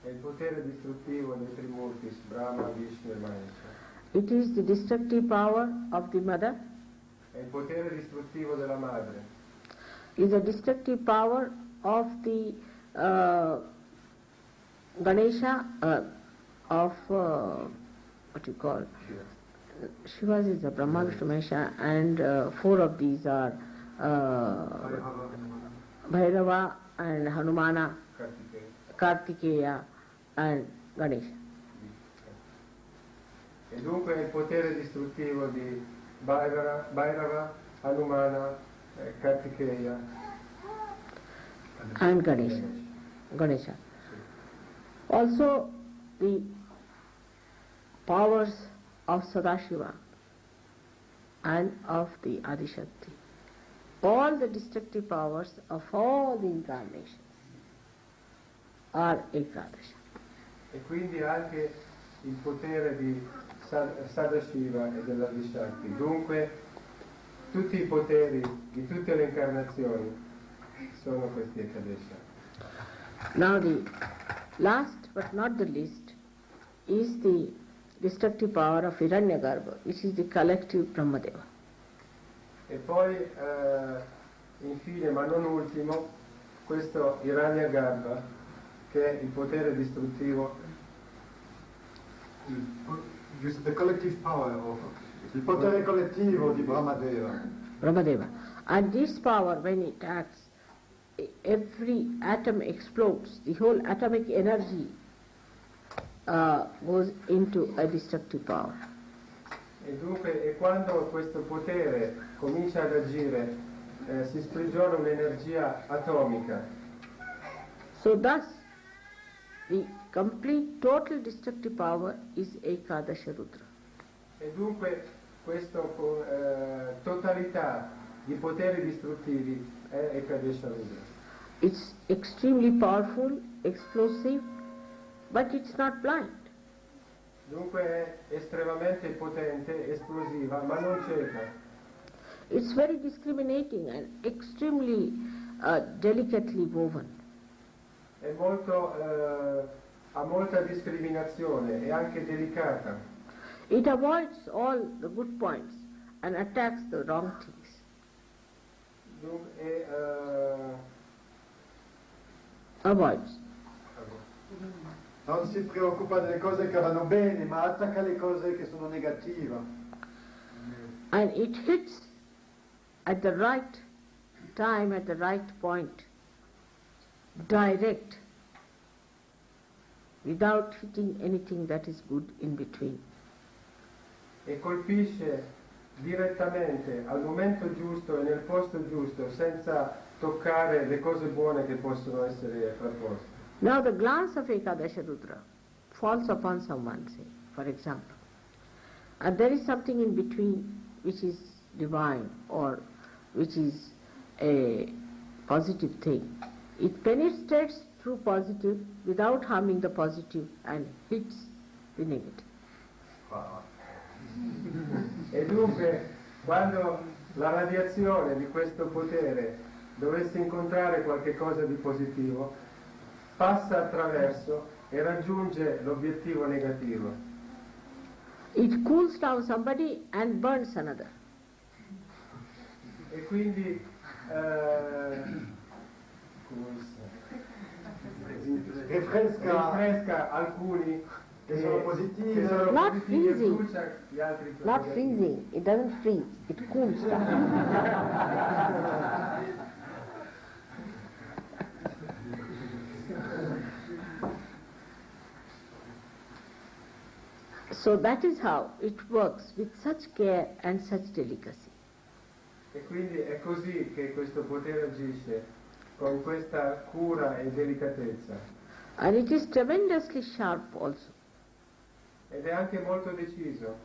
è il potere distruttivo dei Trimurtis, Brahma, Vishnu e Mahesha, it is the destructive power of the mother, è il potere distruttivo della madre, is the destructive power of the Ganesha, of what you call Shiva's is the Brahma, Vishnu, Mahesha, and 4 of these are Bhairava and Hanumana, Kartikeya and Ganesha. E dunque è il potere distruttivo di Bhairava, Hanumana, Kartikeya And Ganesha. Also the powers of Sadashiva and of the Adishakti. All the destructive powers of all the incarnations are Ekadasha. e quindi anche il potere di Sadashiva e della Adishakti. Dunque tutti i poteri di tutte le incarnazioni sono questi Ekadesha. Now the last but not the least is the destructive power of Hiranyagarbha, which is the collective Brahmadeva. E poi infine, ma non ultimo, questo Hiranyagarbha, che è il potere distruttivo, The collective power of il potere collettivo di Brahmadeva. Brahmadeva. And this power, when it acts, every atom explodes. The whole atomic energy goes into a destructive power. e dunque e quando questo potere comincia ad agire si sprigiona un'energia atomica. So thus, the complete total destructive power is Ekadasha Rudra. E dunque questa totalità di poteri distruttivi è Ekadesha Rudra. It's extremely powerful, explosive, but it's not blind. Dunque è estremamente potente, esplosiva, ma non cieca. It's very discriminating and extremely delicately woven. È molto, ha molta discriminazione, è anche delicata. It avoids all the good points and attacks the wrong things. Dunque, Avoids. Non si preoccupa delle cose che vanno bene, ma attacca le cose che sono negative. And it hits at the right time, at the right point, direct, without hitting anything that is good in between. e colpisce direttamente al momento giusto e nel posto giusto, senza toccare le cose buone che possono essere frapposte. Now the glance of Ekadasha Rudra falls upon someone, say, for example, and there is something in between which is divine or which is a positive thing. It penetrates through positive without harming the positive and hits the negative. E dunque, quando la radiazione di questo potere dovesse incontrare qualche cosa di positivo, passa attraverso e raggiunge l'obiettivo negativo. It cools down somebody and burns another. E quindi rinfresca alcuni che sono positivi, che sono Not positivi e freezing. brucia gli altri Not negativi. freezing, it doesn't freeze, it cools down. So that is how it works with such care and such delicacy. E quindi è così che questo potere agisce, con questa cura e delicatezza. And it is tremendously sharp also. Ed è anche molto deciso,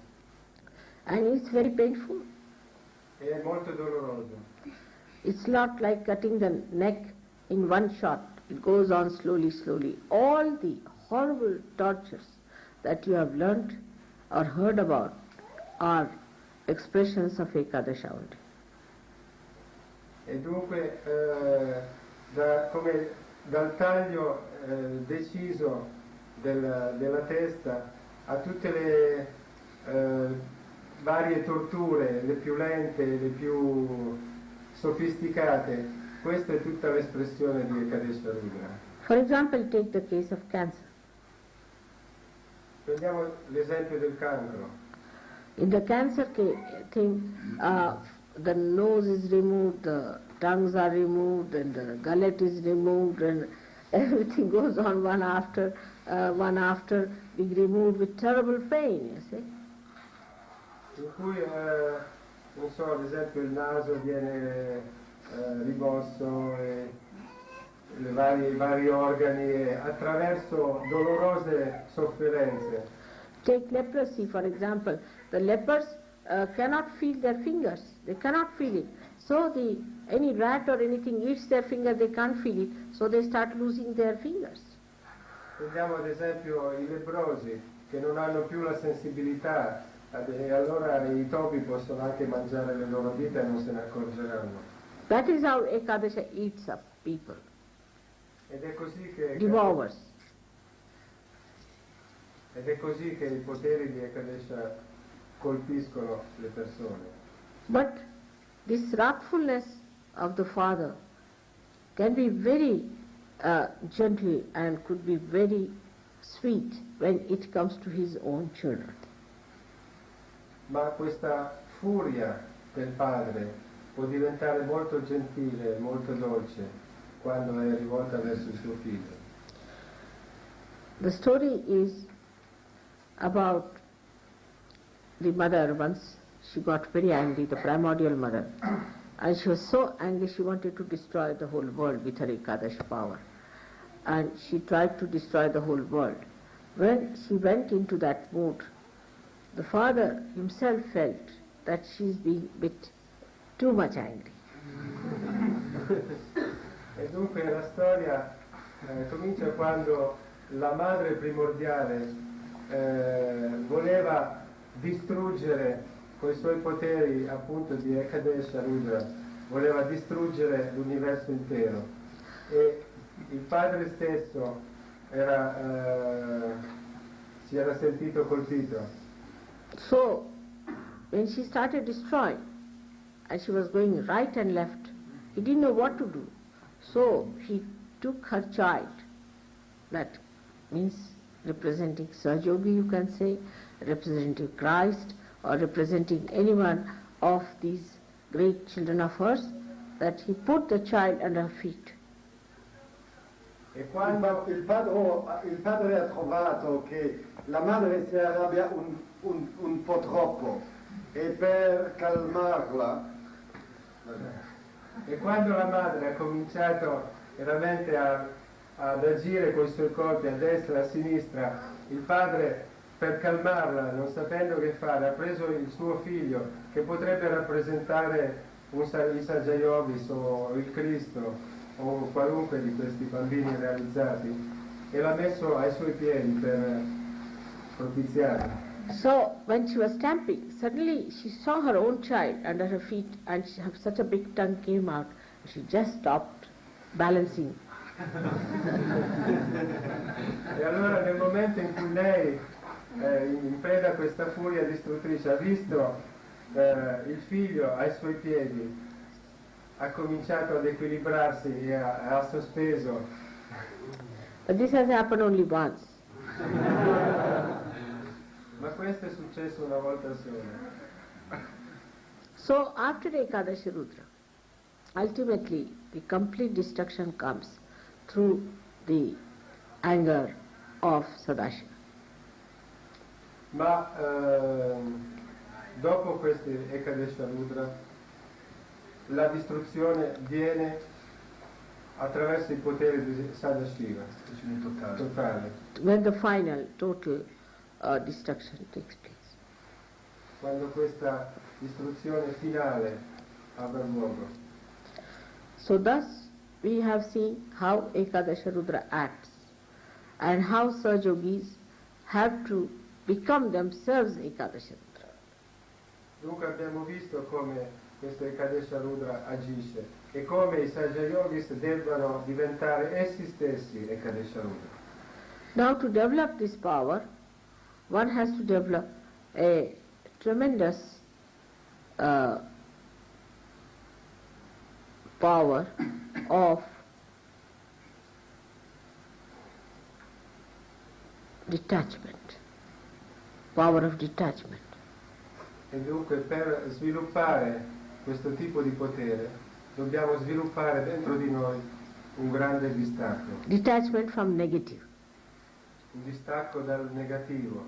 And it's very painful. e è molto doloroso. It's not like cutting the neck in one shot. It goes on slowly, slowly. All the horrible tortures that you have learnt or heard about are expressions of Ekadasha only. E dunque come dal taglio deciso della testa a tutte le varie torture, le più lente, le più sofisticate, questa è tutta l'espressione di Ekadesha Rudra. For example, take the case of cancer. Prendiamo l'esempio del cancro. In the cancer thing, the nose is removed, the tongues are removed, and the gullet is removed, and everything goes on one after being removed with terrible pain, you see. In cui, non so, ad esempio il naso viene rimosso, e i vari organi attraverso dolorose sofferenze. Take leprosy, for example. The lepers cannot feel their fingers. They cannot feel it. So any rat or anything eats their finger, they can't feel it. So they start losing their fingers. Prendiamo ad esempio i leprosi che non hanno più la sensibilità, e allora i topi possono anche mangiare le loro dita e non se ne accorgeranno. That is how Ekadasha eats up people, Ed è così che devours. I poteri di Ekadesha colpiscono le persone. But this wrathfulness of the father can be very gentle and could be very sweet when it comes to his own children. Ma questa furia del padre può diventare molto gentile, molto dolce quando è rivolta verso il suo figlio. The story is about the mother. Once she got very angry, the primordial mother, and she was so angry she wanted to destroy the whole world with her Ekadasha power. And she tried to destroy the whole world. When she went into that mood, the father himself felt that she is being a bit too much angry. E dunque la storia comincia quando la madre primordiale voleva distruggere con i suoi poteri appunto di Ekadesha Rudra, voleva distruggere l'universo intero, e il padre stesso si era sentito colpito. So, when she started destroying, and she was going right and left, he didn't know what to do. So he took her child, that means representing Sahajogi, you can say, representing Christ, or representing anyone of these great children of hers, that he put the child under her feet. E quando Il padre ha trovato che la madre si arrabbia un po' troppo, e per calmarla E quando la madre ha cominciato veramente ad agire con i suoi colpi a destra e a sinistra, il padre, per calmarla, non sapendo che fare, ha preso il suo figlio, che potrebbe rappresentare i Sahajovis o il Cristo o qualunque di questi bambini realizzati, e l'ha messo ai suoi piedi per propiziarlo. So when she was stamping, suddenly she saw her own child under her feet, and such a big tongue came out. She just stopped balancing. E allora nel momento in cui lei, in preda a questa furia distruttrice, ha visto il figlio ai suoi piedi, ha cominciato ad equilibrarsi e ha sospeso. But this has happened only once. Ma questo è successo una volta sola. So after Ekadashi Rudra, ultimately the complete destruction comes through the anger of Sadashiva. Ma dopo questi Ekadesha Rudra, la distruzione viene attraverso i poteri di Sadashiva, totale. When the final, total destruction takes place. Quando questa distruzione finale avrà luogo. So thus we have seen how Ekadasha Rudra acts and how Sahaja Yogis have to become themselves Ekadasha Rudra. Dunque abbiamo visto come questo Ekadesha Rudra agisce e come i Sahaja Yogis debbano diventare essi stessi Ekadesha Rudra. Now to develop this power, one has to develop a tremendous power of detachment, power of detachment. E dunque per sviluppare questo tipo di potere dobbiamo sviluppare dentro di noi un grande distacco. Detachment from negative. Un distacco dal negativo.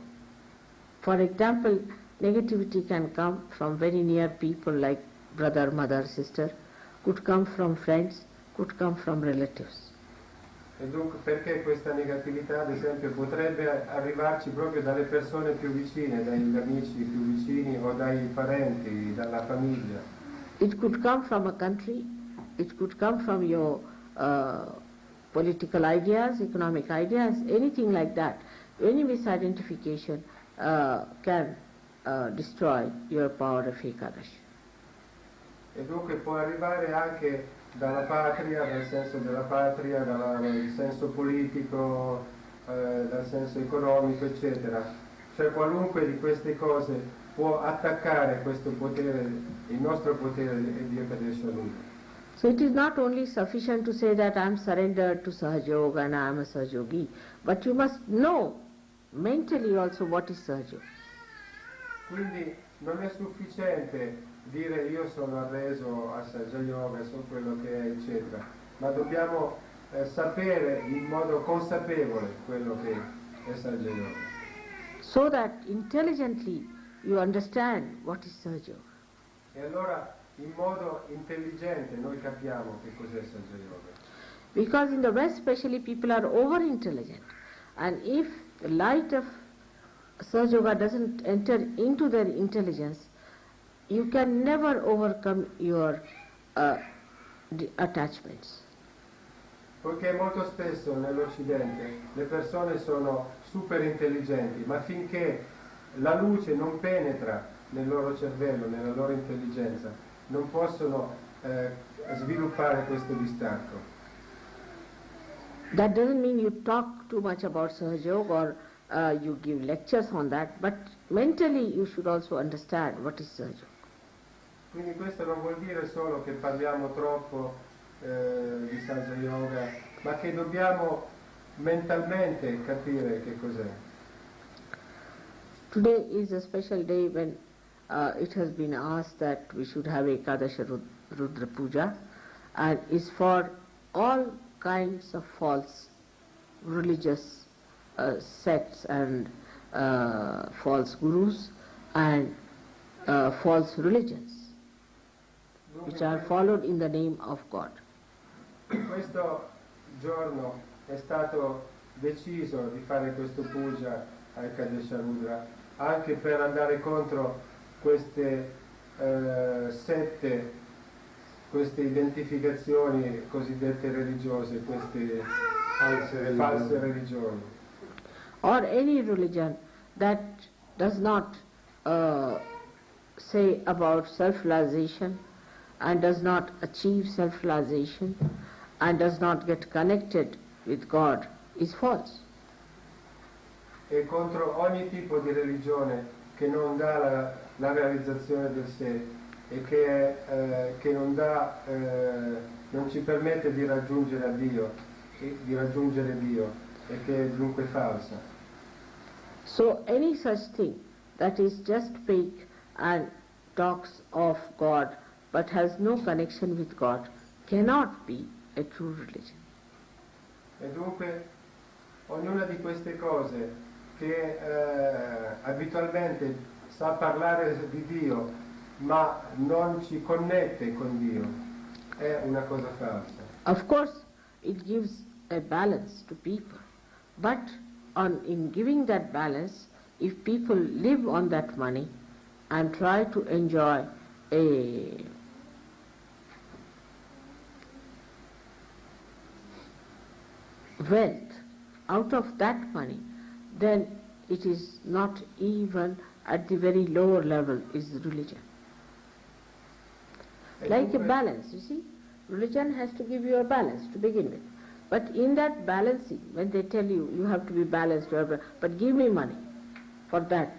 For example, negativity can come from very near people like brother, mother, sister, could come from friends, could come from relatives. E dunque perché questa negatività, ad esempio, potrebbe arrivarci proprio dalle persone più vicine, dagli amici più vicini o dai parenti, dalla famiglia. It could come from a country, it could come from your political ideas, economic ideas, anything like that. Any misidentification can destroy your power of Ekadashi. E dunque può arrivare anche dalla patria, dal senso della patria, dal senso politico, dal senso economico, eccetera. Cioè qualunque di queste cose può attaccare questo potere, il nostro potere di Ekadesha Rudra. So it is not only sufficient to say that I am surrendered to Sahaja Yoga and I am a Sahaja Yogi, but you must know mentally also what is Sahaja Yoga. Quindi non è sufficiente dire io sono arreso a Sahaja Yoga, so quello che è, eccetera, ma dobbiamo sapere in modo consapevole quello che è Sahaja Yoga. So that intelligently you understand what is Sahaja Yoga. E allora in modo intelligente noi capiamo che cos'è Sahaja Yoga. Because in the West especially people are over intelligent, and if the light of Sahaja Yoga doesn't enter into their intelligence, you can never overcome your attachments. Poiché molto spesso nell'Occidente le persone sono super intelligenti, ma finché la luce non penetra nel loro cervello, nella loro intelligenza, non possono sviluppare questo distacco. That doesn't mean you talk too much about Sahaja Yoga or you give lectures on that, but mentally you should also understand what is Sahaja Yoga. Quindi questo non vuol dire solo che parliamo troppo di Sahaja Yoga, ma che dobbiamo mentalmente capire che cos'è. Today is a special day when it has been asked that we should have Ekadasha Rudra Puja, and is for all kinds of false religious sects and false gurus and false religions which are followed in the name of God. Questo giorno è stato deciso di fare questo puja a Ekadesha Rudra anche per andare contro queste sette, queste identificazioni cosiddette religiose, queste false religioni. Or any religion that does not say about self-realization and does not achieve self-realization and does not get connected with God is false. E contro ogni tipo di religione che non dà la realizzazione del sé e che non ci permette di raggiungere a Dio, di raggiungere Dio, e che è dunque falsa. So any such thing that is just fake and talks of God but has no connection with God cannot be a true religion. E dunque ognuna di queste cose che abitualmente sa parlare di Dio ma non ci connette con Dio è una cosa falsa. Of course, it gives a balance to people, but in giving that balance, if people live on that money and try to enjoy a wealth out of that money, then it is not even at the very lower level is religion. Like a balance, you see, religion has to give you a balance to begin with. But in that balancing, when they tell you, you have to be balanced, but give me money for that.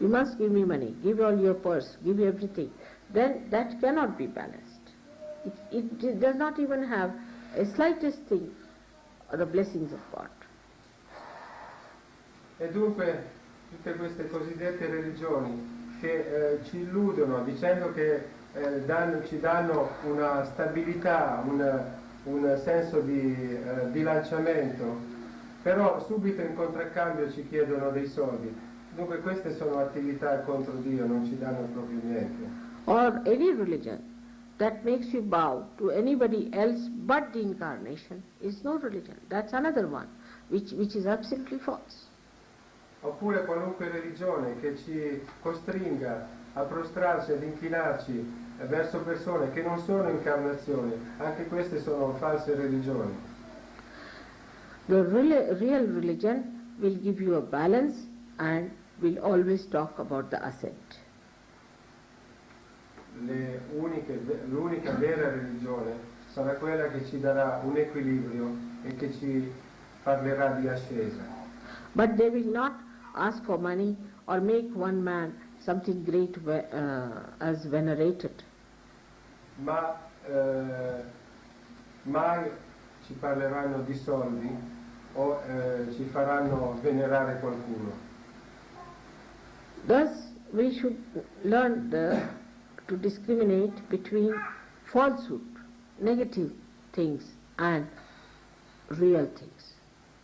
You must give me money, give all your purse, give everything. Then that cannot be balanced. It does not even have a slightest thing or the blessings of God. E dunque tutte queste cosiddette religioni che ci illudono dicendo che ci danno una stabilità, un senso di bilanciamento, però subito in contraccambio ci chiedono dei soldi. Dunque queste sono attività contro Dio, non ci danno proprio niente. Or any religion that makes you bow to anybody else but the incarnation is no religion. That's another one, which is absolutely false. Oppure qualunque religione che ci costringa a prostrarci, ad inchinarci verso persone che non sono incarnazioni, anche queste sono false religioni. The real religion will give you a balance and will always talk about the ascent. L'unica vera religione sarà quella che ci darà un equilibrio e che ci parlerà di ascesa. But they will not ask for money or make one man something great as venerated. Ma mai ci parleranno di soldi o ci faranno venerare qualcuno. Thus we should learn to discriminate between falsehood, negative things and real things.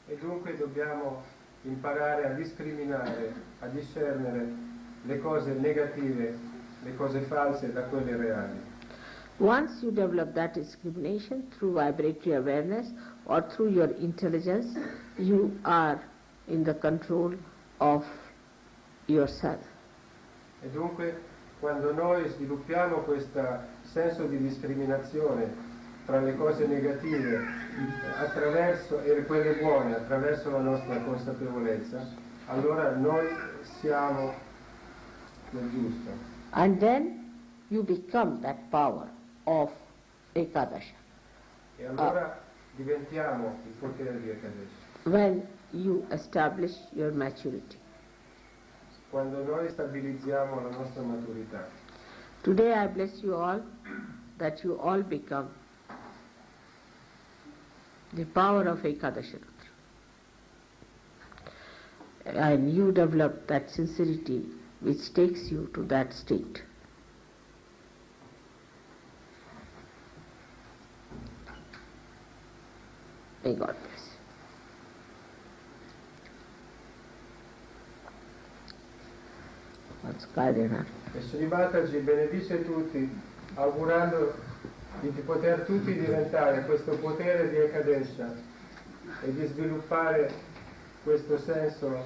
E dunque dobbiamo imparare a discriminare, a discernere le cose negative, le cose false da quelle reali. Once you develop that discrimination through vibratory awareness or through your intelligence, you are in the control of yourself. E dunque quando noi sviluppiamo questo senso di discriminazione tra le cose negative e quelle buone attraverso la nostra consapevolezza, allora noi siamo nel giusto. And then you become that power of Ekadasha. E allora diventiamo il potere di Ekadasha. When you establish your maturity. Quando noi stabilizziamo la nostra maturità. Today I bless you all that you all become the power of Ekadasha Rutra. And you develop that sincerity which takes you to that state. May God bless you. Let's guide in E Sri Mataji benedice tutti, augurando di poter tutti diventare questo potere di Ekadesha e di sviluppare questo senso